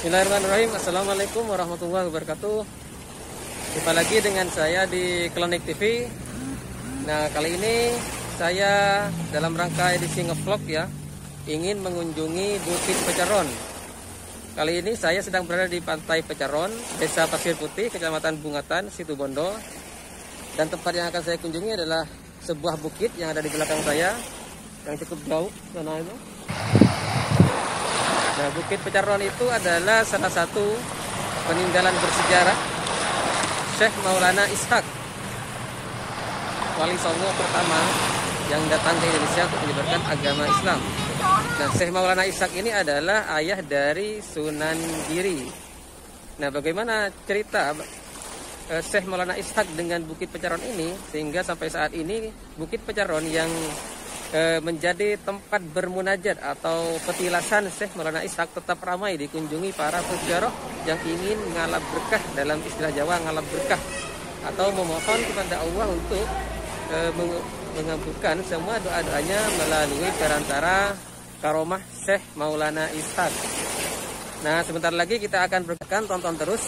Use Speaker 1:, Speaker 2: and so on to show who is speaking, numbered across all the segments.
Speaker 1: Bismillahirrahmanirrahim. Assalamualaikum warahmatullahi wabarakatuh. Jumpa lagi dengan saya di Klinik TV. Nah, kali ini saya dalam rangka edisi ngevlog ya, ingin mengunjungi Bukit Peceron. Kali ini saya sedang berada di Pantai Peceron, Desa Pasir Putih, Kecamatan Bungatan, Situbondo. Dan tempat yang akan saya kunjungi adalah sebuah bukit yang ada di belakang saya, yang cukup jauh sana itu. Nah, Bukit Peceron itu adalah salah satu peninggalan bersejarah Syekh Maulana Ishaq, Wali Songo pertama yang datang ke Indonesia untuk menyebarkan agama Islam. Dan Syekh Maulana Ishaq ini adalah ayah dari Sunan Giri. Nah, bagaimana cerita Syekh Maulana Ishaq dengan Bukit Peceron ini sehingga sampai saat ini Bukit Peceron yang menjadi tempat bermunajat atau petilasan Syekh Maulana Ishaq tetap ramai dikunjungi para peziarah yang ingin ngalap berkah, dalam istilah Jawa ngalap berkah, atau memohon kepada Allah untuk mengabulkan semua doa-doanya melalui perantara karomah Syekh Maulana Ishaq. Nah, sebentar lagi kita akan berkah, tonton terus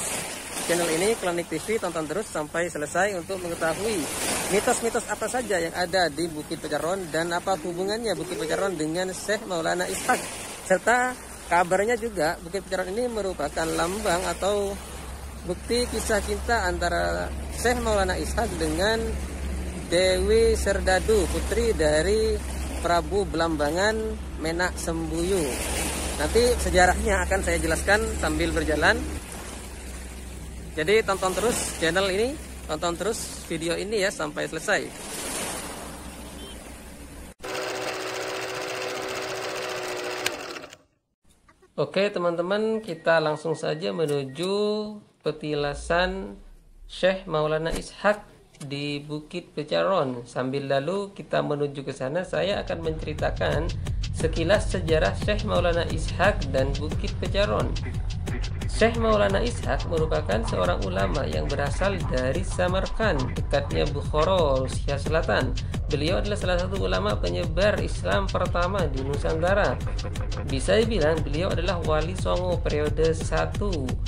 Speaker 1: channel ini, Klinik TV, tonton terus sampai selesai untuk mengetahui mitos-mitos apa saja yang ada di Bukit Peceron dan apa hubungannya Bukit Peceron dengan Syekh Maulana Ishaq. Serta kabarnya juga Bukit Peceron ini merupakan lambang atau bukti kisah cinta antara Syekh Maulana Ishaq dengan Dewi Serdadu, putri dari Prabu Belambangan Menak Sembuyu. Nanti sejarahnya akan saya jelaskan sambil berjalan. Jadi tonton terus channel ini, tonton terus video ini ya sampai selesai. Oke teman-teman, kita langsung saja menuju petilasan Syekh Maulana Ishaq di Bukit Peceron. Sambil lalu kita menuju ke sana, saya akan menceritakan sekilas sejarah Syekh Maulana Ishaq dan Bukit Peceron. Syekh Maulana Ishaq merupakan seorang ulama yang berasal dari Samarkand, dekatnya Bukhara, Rusia Selatan. Beliau adalah salah satu ulama penyebar Islam pertama di Nusantara. Bisa dibilang beliau adalah Wali Songo periode 1.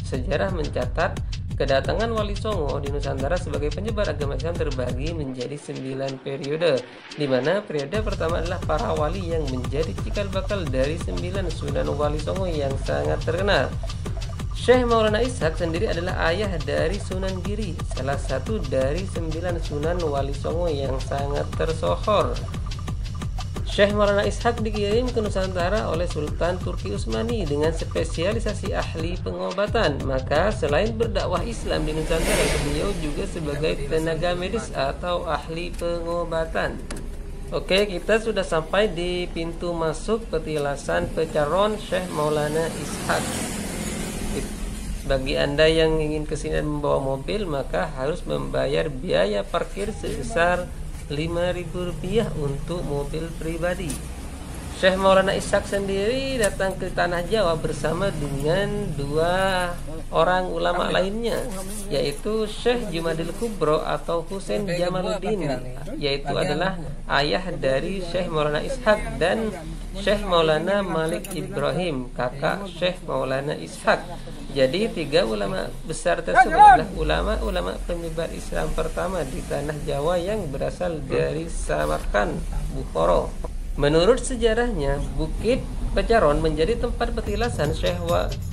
Speaker 1: Sejarah mencatat kedatangan Wali Songo di Nusantara sebagai penyebar agama Islam terbagi menjadi 9 periode, di mana periode pertama adalah para wali yang menjadi cikal bakal dari 9 Sunan Wali Songo yang sangat terkenal. Syekh Maulana Ishaq sendiri adalah ayah dari Sunan Giri, salah satu dari 9 Sunan Wali Songo yang sangat tersohor. Syekh Maulana Ishaq dikirim ke Nusantara oleh Sultan Turki Utsmani dengan spesialisasi ahli pengobatan. Maka selain berdakwah Islam di Nusantara, beliau juga sebagai tenaga medis atau ahli pengobatan. Oke, kita sudah sampai di pintu masuk petilasan Peceron Syekh Maulana Ishaq. Bagi Anda yang ingin kesini dan membawa mobil, maka harus membayar biaya parkir sebesar Rp5.000 untuk mobil pribadi. Syekh Maulana Ishaq sendiri datang ke tanah Jawa bersama dengan 2 orang ulama lainnya, yaitu Syekh Jumadil Kubro atau Husain Jamaluddin, yaitu adalah ayah dari Syekh Maulana Ishaq, dan Syekh Maulana Malik Ibrahim, kakak Syekh Maulana Ishaq. Jadi 3 ulama besar tersebut adalah ulama-ulama penyebar Islam pertama di tanah Jawa yang berasal dari Samarkand, Bukhara. Menurut sejarahnya, Bukit Peceron menjadi tempat petilasan Syekh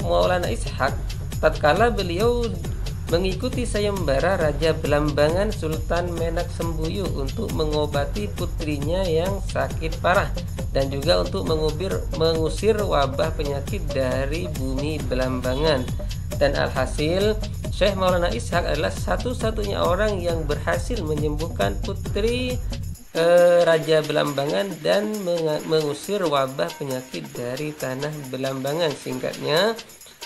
Speaker 1: Maulana Ishaq tatkala beliau mengikuti sayembara Raja Belambangan Sultan Menak Sembuyu untuk mengobati putrinya yang sakit parah dan juga untuk mengusir wabah penyakit dari bumi Belambangan. Dan alhasil, Syekh Maulana Ishaq adalah satu-satunya orang yang berhasil menyembuhkan putri Raja Belambangan dan mengusir wabah penyakit dari tanah Belambangan. Singkatnya,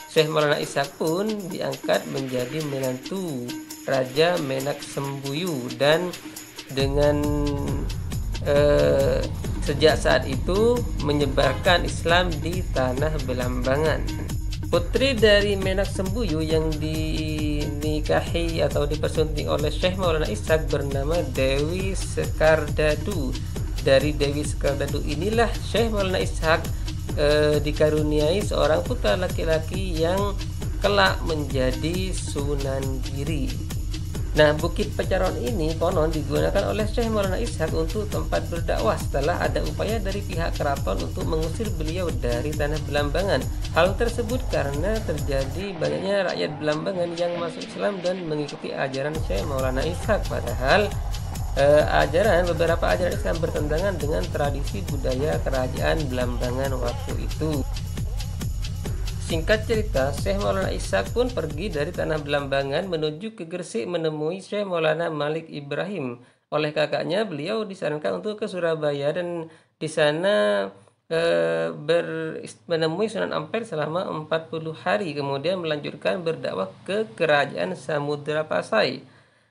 Speaker 1: Syekh Maulana Ishaq pun diangkat menjadi menantu Raja Menak Sembuyu, dan dengan sejak saat itu menyebarkan Islam di tanah Belambangan. Putri dari Menak Sembuyu yang dinikahi atau dipersunting oleh Syekh Maulana Ishaq bernama Dewi Sekardadu. Dari Dewi Sekardadu inilah Syekh Maulana Ishaq dikaruniai seorang putra laki-laki yang kelak menjadi Sunan Giri. Nah, Bukit Pecaron ini konon digunakan oleh Syekh Maulana Ishaq untuk tempat berdakwah setelah ada upaya dari pihak keraton untuk mengusir beliau dari tanah Belambangan. Hal tersebut karena terjadi banyaknya rakyat Belambangan yang masuk Islam dan mengikuti ajaran Syekh Maulana Ishaq. Padahal beberapa ajaran Islam bertentangan dengan tradisi budaya kerajaan Belambangan waktu itu. Singkat cerita, Syekh Maulana Ishaq pun pergi dari tanah Belambangan menuju ke Gresik menemui Syekh Maulana Malik Ibrahim. Oleh kakaknya, beliau disarankan untuk ke Surabaya dan di sana menemui Sunan Ampel selama 40 hari, kemudian melanjutkan berdakwah ke kerajaan Samudra Pasai.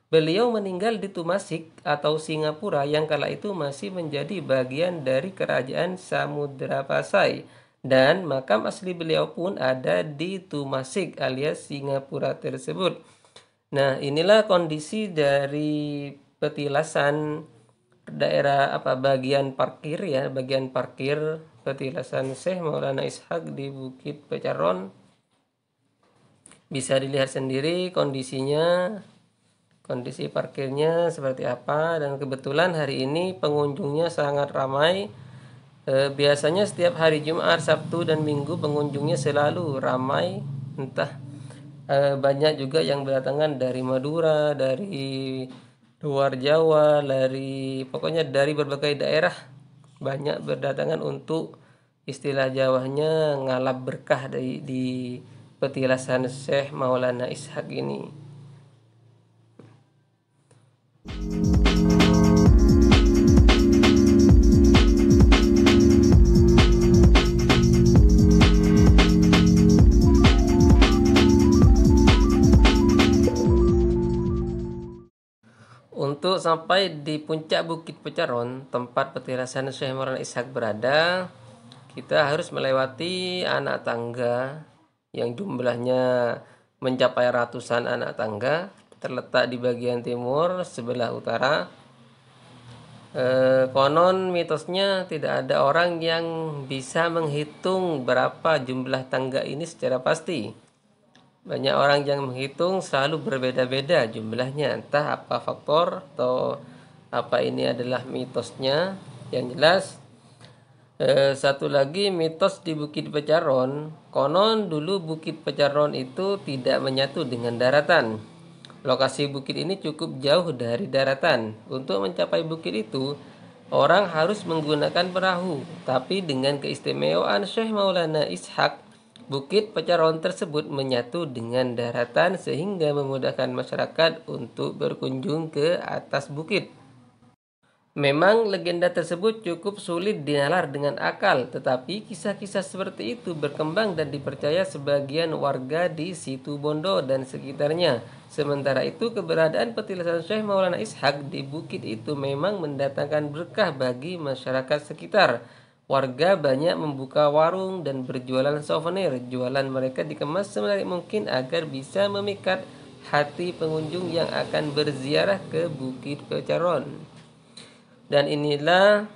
Speaker 1: Beliau meninggal di Tumasik atau Singapura yang kala itu masih menjadi bagian dari kerajaan Samudra Pasai. Dan makam asli beliau pun ada di Tumasik alias Singapura tersebut. Nah, inilah kondisi dari petilasan daerah bagian parkir petilasan Syekh Maulana Ishaq di Bukit Pecaron. Bisa dilihat sendiri kondisinya, kondisi parkirnya seperti apa, dan kebetulan hari ini pengunjungnya sangat ramai. Biasanya setiap hari Jumat, Sabtu, dan Minggu pengunjungnya selalu ramai. Banyak juga yang berdatangan dari Madura, dari luar Jawa, pokoknya dari berbagai daerah. Banyak berdatangan untuk istilah Jawanya ngalap berkah di petilasan Syekh Maulana Ishaq ini. Untuk sampai di puncak Bukit Pecaron, tempat petilasan Syekh Maulana Ishaq berada, kita harus melewati anak tangga yang jumlahnya mencapai ratusan anak tangga, terletak di bagian timur sebelah utara. Konon mitosnya tidak ada orang yang bisa menghitung berapa jumlah tangga ini secara pasti. Banyak orang yang menghitung selalu berbeda-beda jumlahnya, entah apa faktor atau apa ini adalah mitosnya. Yang jelas, satu lagi mitos di Bukit Pecaron, konon dulu Bukit Pecaron itu tidak menyatu dengan daratan. Lokasi bukit ini cukup jauh dari daratan. Untuk mencapai bukit itu, orang harus menggunakan perahu. Tapi dengan keistimewaan Syekh Maulana Ishaq, Bukit Pecaron tersebut menyatu dengan daratan sehingga memudahkan masyarakat untuk berkunjung ke atas bukit. Memang legenda tersebut cukup sulit dinalar dengan akal, tetapi kisah-kisah seperti itu berkembang dan dipercaya sebagian warga di Situ Bondo dan sekitarnya. Sementara itu, keberadaan petilasan Syekh Maulana Ishaq di bukit itu memang mendatangkan berkah bagi masyarakat sekitar. Warga banyak membuka warung dan berjualan souvenir. Jualan mereka dikemas semenarik mungkin agar bisa memikat hati pengunjung yang akan berziarah ke Bukit Pecaron. Dan inilah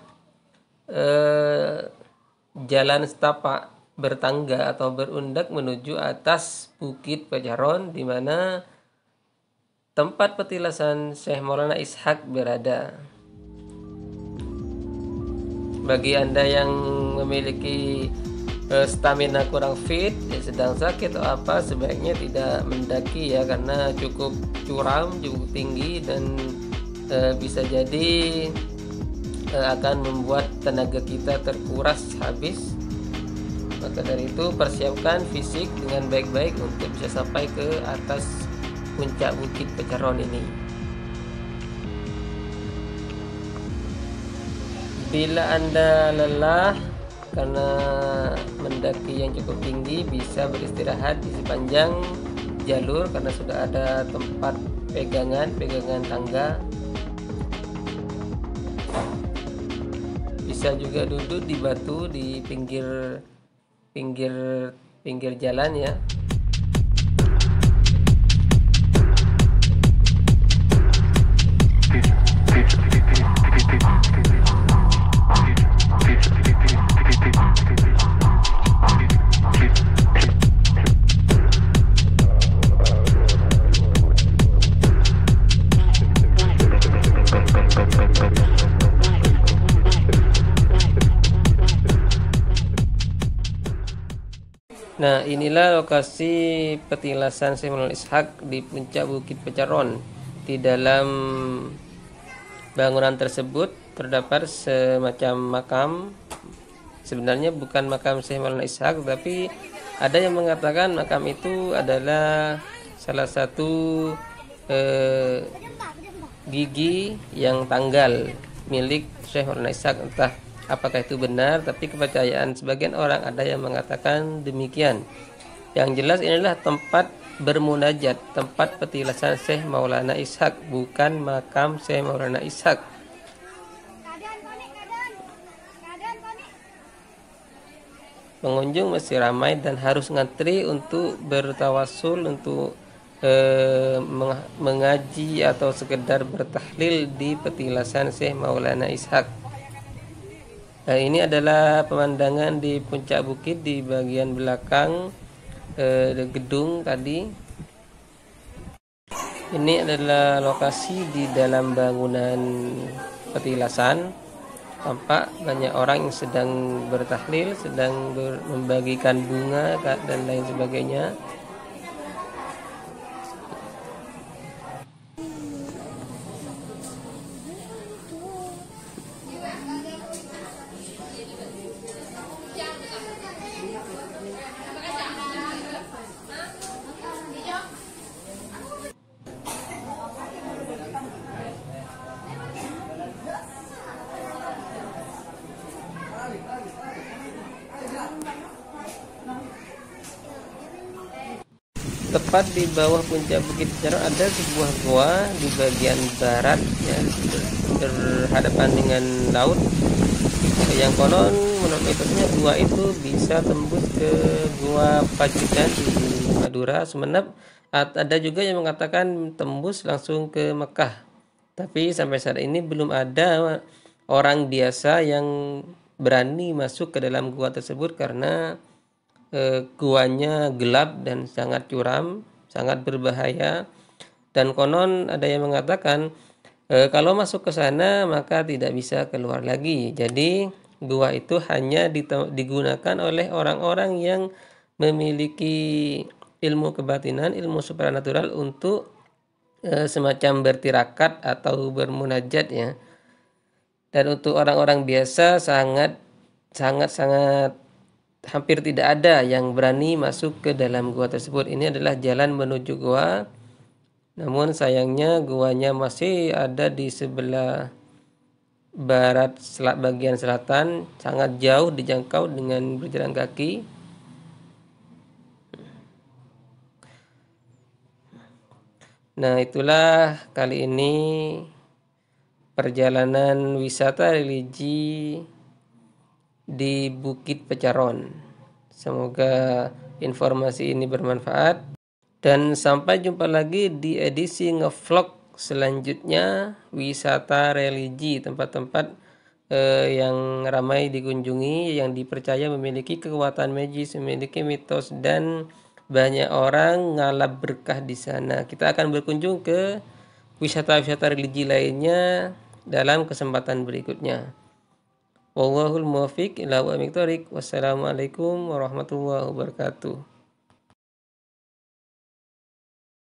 Speaker 1: jalan setapak bertangga atau berundak menuju atas Bukit Pecaron, di mana tempat petilasan Syekh Maulana Ishaq berada. Bagi Anda yang memiliki stamina kurang fit, sedang sakit atau apa, sebaiknya tidak mendaki ya, karena cukup curam, cukup tinggi, dan bisa jadi akan membuat tenaga kita terkuras habis. Maka dari itu, persiapkan fisik dengan baik-baik untuk bisa sampai ke atas puncak Bukit Pecaron ini. Bila Anda lelah karena mendaki yang cukup tinggi, bisa beristirahat di sepanjang jalur karena sudah ada tempat pegangan tangga. Bisa juga duduk di batu di pinggir jalan ya. Nah, inilah lokasi petilasan Syekh Maulana Ishaq di puncak Bukit Pecaron. Di dalam bangunan tersebut terdapat semacam makam. Sebenarnya bukan makam Syekh Maulana Ishaq, tapi ada yang mengatakan makam itu adalah salah satu gigi yang tanggal milik Syekh Maulana Ishaq. Entah apakah itu benar, tapi kepercayaan sebagian orang ada yang mengatakan demikian. Yang jelas inilah tempat bermunajat, tempat petilasan Syekh Maulana Ishaq, bukan makam Syekh Maulana Ishaq. Pengunjung masih ramai dan harus ngantri untuk bertawasul, untuk mengaji atau sekedar bertahlil di petilasan Syekh Maulana Ishaq. Nah, ini adalah pemandangan di puncak bukit di bagian belakang gedung tadi. Ini adalah lokasi di dalam bangunan petilasan. Tampak banyak orang yang sedang bertahlil, sedang membagikan bunga dan lain sebagainya. Tepat di bawah puncak Bukit Pecaron ada sebuah gua di bagian barat, ya, berhadapan dengan laut. Yang konon menurut mitosnya gua itu bisa tembus ke Gua Pacitan di Madura, Sumeneb. Ada juga yang mengatakan tembus langsung ke Mekah. Tapi sampai saat ini belum ada orang biasa yang berani masuk ke dalam gua tersebut karena guanya gelap dan sangat curam, sangat berbahaya. Dan konon ada yang mengatakan kalau masuk ke sana maka tidak bisa keluar lagi. Jadi gua itu hanya digunakan oleh orang-orang yang memiliki ilmu kebatinan, ilmu supranatural untuk semacam bertirakat atau bermunajat, ya. Dan untuk orang-orang biasa sangat hampir tidak ada yang berani masuk ke dalam gua tersebut. Ini adalah jalan menuju gua. Namun sayangnya guanya masih ada di sebelah barat bagian selatan, sangat jauh dijangkau dengan berjalan kaki. Nah, itulah kali ini perjalanan wisata religi di Bukit Pecaron. Semoga informasi ini bermanfaat dan sampai jumpa lagi di edisi ngevlog selanjutnya wisata religi, tempat-tempat yang ramai dikunjungi, yang dipercaya memiliki kekuatan magis, memiliki mitos dan banyak orang ngalap berkah di sana. Kita akan berkunjung ke wisata-wisata religi lainnya dalam kesempatan berikutnya. Wallahul muwaffiq ila aqwamit thoriq. Wassalamualaikum warahmatullahi wabarakatuh.